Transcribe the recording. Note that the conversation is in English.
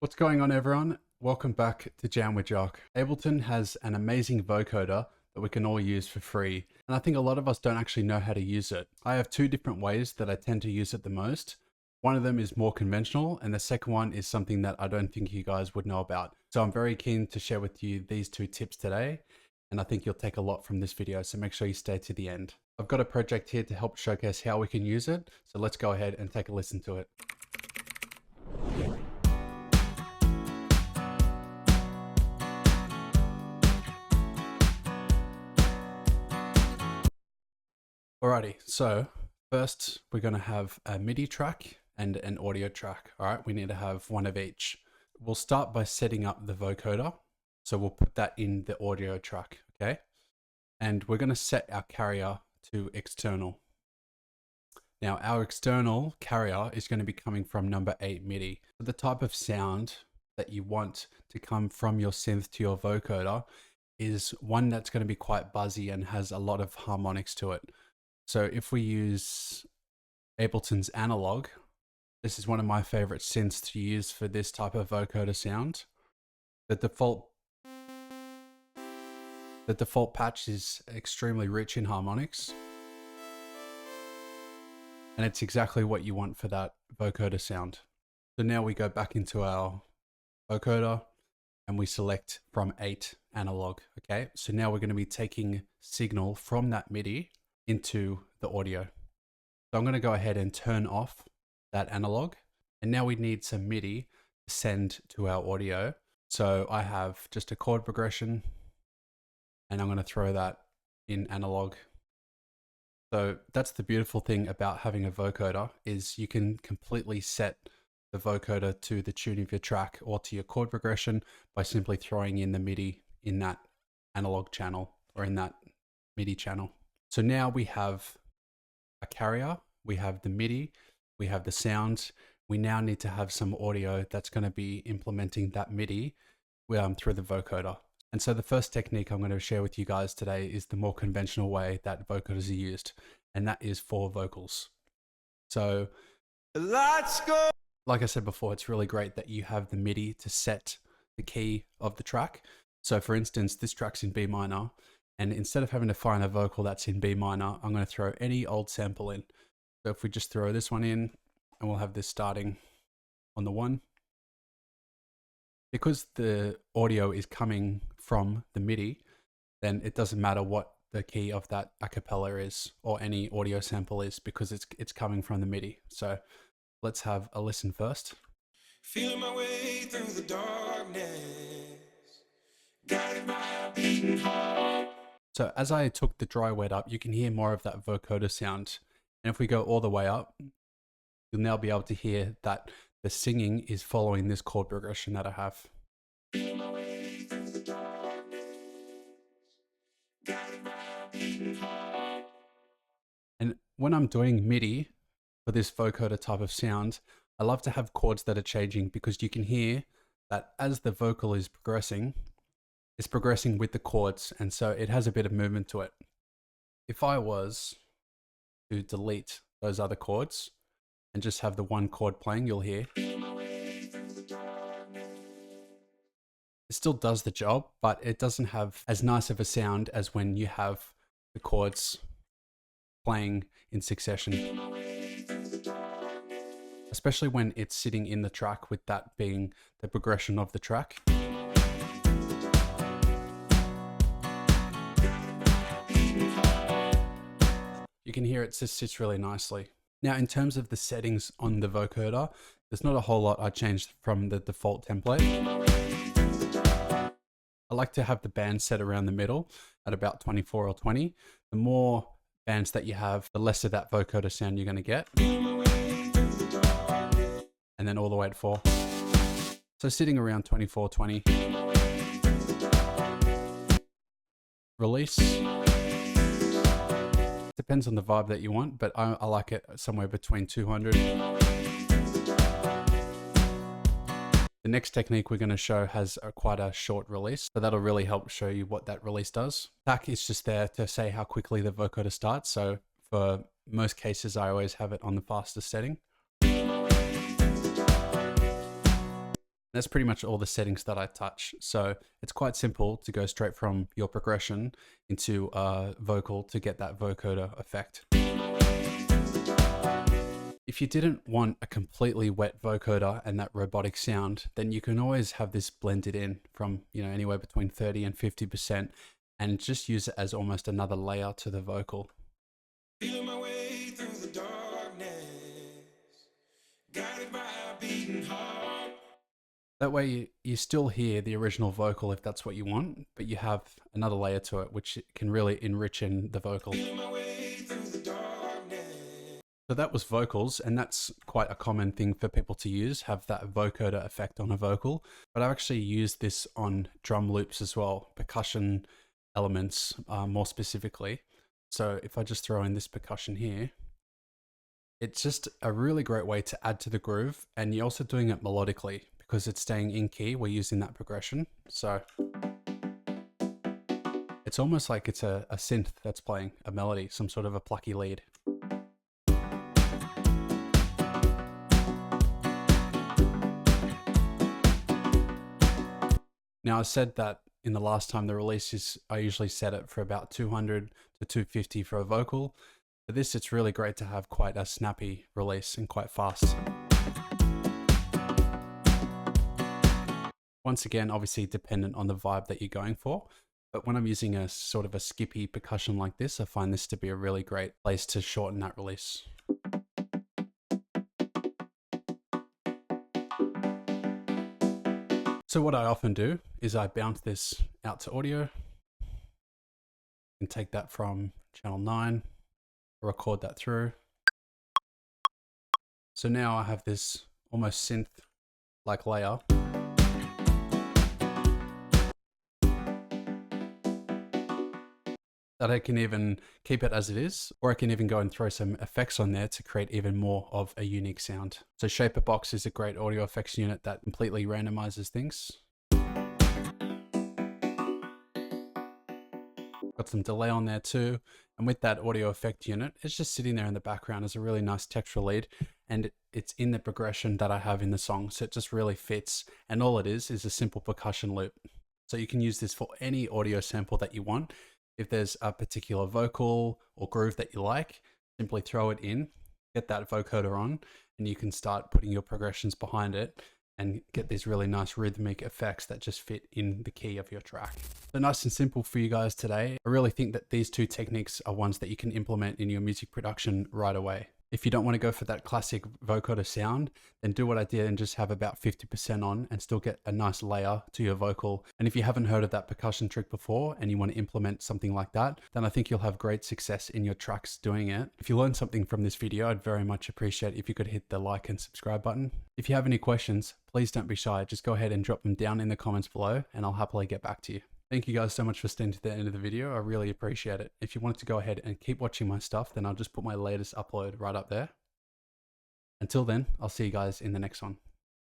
What's going on, everyone? Welcome back to Jam with Jock. Ableton has an amazing vocoder that we can all use for free, and I think a lot of us don't actually know how to use it. I have two different ways that I tend to use it the most. One of them is more conventional, and the second one is something that I don't think you guys would know about. So I'm very keen to share with you these two tips today, and I think you'll take a lot from this video, so make sure you stay to the end. I've got a project here to help showcase how we can use it, so let's go ahead and take a listen to it. Alrighty, so first we're going to have a MIDI track and an audio track. All right, we need to have one of each. We'll start by setting up the vocoder. So we'll put that in the audio track, okay? And we're going to set our carrier to external. Now our external carrier is going to be coming from number 8 MIDI. The type of sound that you want to come from your synth to your vocoder is one that's going to be quite buzzy and has a lot of harmonics to it. So if we use Ableton's analog, this is one of my favorite synths to use for this type of vocoder sound. The default patch is extremely rich in harmonics. And it's exactly what you want for that vocoder sound. So now we go back into our vocoder and we select from 8 analog, okay? So now we're going to be taking signal from that MIDI into the audio. So I'm going to go ahead and turn off that analog, and now we need some MIDI to send to our audio. So I have just a chord progression and I'm going to throw that in analog. So that's the beautiful thing about having a vocoder, is you can completely set the vocoder to the tune of your track or to your chord progression by simply throwing in the MIDI in that analog channel or in that MIDI channel. So now we have a carrier, we have the MIDI, we have the sound. We now need to have some audio that's going to be implementing that MIDI through the vocoder. And so the first technique I'm going to share with you guys today is the more conventional way that vocoders are used, and that is for vocals. So let's go. Like I said before, it's really great that you have the MIDI to set the key of the track. So for instance, this track's in B minor. And instead of having to find a vocal that's in B minor, I'm going to throw any old sample in. So if we just throw this one in, and we'll have this starting on the 1. Because the audio is coming from the MIDI, then it doesn't matter what the key of that a cappella is or any audio sample is, because it's coming from the MIDI. So let's have a listen first. Feeling my way through the darkness, guiding my beating heart. So as I took the dry wet up, you can hear more of that vocoder sound. And if we go all the way up, you'll now be able to hear that the singing is following this chord progression that I have. And when I'm doing MIDI for this vocoder type of sound, I love to have chords that are changing, because you can hear that as the vocal is progressing, it's progressing with the chords, and so it has a bit of movement to it. If I was to delete those other chords and just have the one chord playing, you'll hear it still does the job, but it doesn't have as nice of a sound as when you have the chords playing in succession, especially when it's sitting in the track, with that being the progression of the track. You can hear it just sits really nicely. Now, in terms of the settings on the vocoder, there's not a whole lot I changed from the default template. I like to have the band set around the middle at about 24 or 20. The more bands that you have, the less of that vocoder sound you're going to get. And then all the way to 4. So sitting around 24, 20. Release. Depends on the vibe that you want, but I like it somewhere between 200. The next technique we're going to show has quite a short release, so that'll really help show you what that release does. Tack is just there to say how quickly the vocoder starts, so for most cases I always have it on the fastest setting. That's pretty much all the settings that I touch. So it's quite simple to go straight from your progression into vocal to get that vocoder effect. If you didn't want a completely wet vocoder and that robotic sound, then you can always have this blended in from, anywhere between 30 and 50% and just use it as almost another layer to the vocal. Feeling my way through the darkness, guided by a beating heart. That way you still hear the original vocal if that's what you want, but you have another layer to it, which can really enrich in the vocal. So that was vocals, and that's quite a common thing for people to use, have that vocoder effect on a vocal. But I've actually used this on drum loops as well, percussion elements more specifically. So if I just throw in this percussion here, it's just a really great way to add to the groove, and you're also doing it melodically because it's staying in key. We're using that progression. So it's almost like it's a synth that's playing a melody, some sort of a plucky lead. Now, I said that in the last time the release is, I usually set it for about 200 to 250 for a vocal. For this, it's really great to have quite a snappy release and quite fast. Once again, obviously dependent on the vibe that you're going for. But when I'm using a sort of a skippy percussion like this, I find this to be a really great place to shorten that release. So what I often do is I bounce this out to audio and take that from channel 9, record that through. So now I have this almost synth-like layer. That I can even keep it as it is, or I can even go and throw some effects on there to create even more of a unique sound. So Shaper Box is a great audio effects unit that completely randomizes things. Got some delay on there too. And with that audio effect unit, it's just sitting there in the background as a really nice textural lead, and it's in the progression that I have in the song. So it just really fits. And all it is a simple percussion loop. So you can use this for any audio sample that you want. If there's a particular vocal or groove that you like, simply throw it in, get that vocoder on, and you can start putting your progressions behind it and get these really nice rhythmic effects that just fit in the key of your track. So nice and simple for you guys today. I really think that these two techniques are ones that you can implement in your music production right away. If you don't want to go for that classic vocoder sound, then do what I did and just have about 50% on and still get a nice layer to your vocal. And if you haven't heard of that percussion trick before and you want to implement something like that, then I think you'll have great success in your tracks doing it. If you learned something from this video, I'd very much appreciate if you could hit the like and subscribe button. If you have any questions, please don't be shy. Just go ahead and drop them down in the comments below and I'll happily get back to you. Thank you guys so much for staying to the end of the video. I really appreciate it. If you wanted to go ahead and keep watching my stuff, then I'll just put my latest upload right up there. Until then, I'll see you guys in the next one.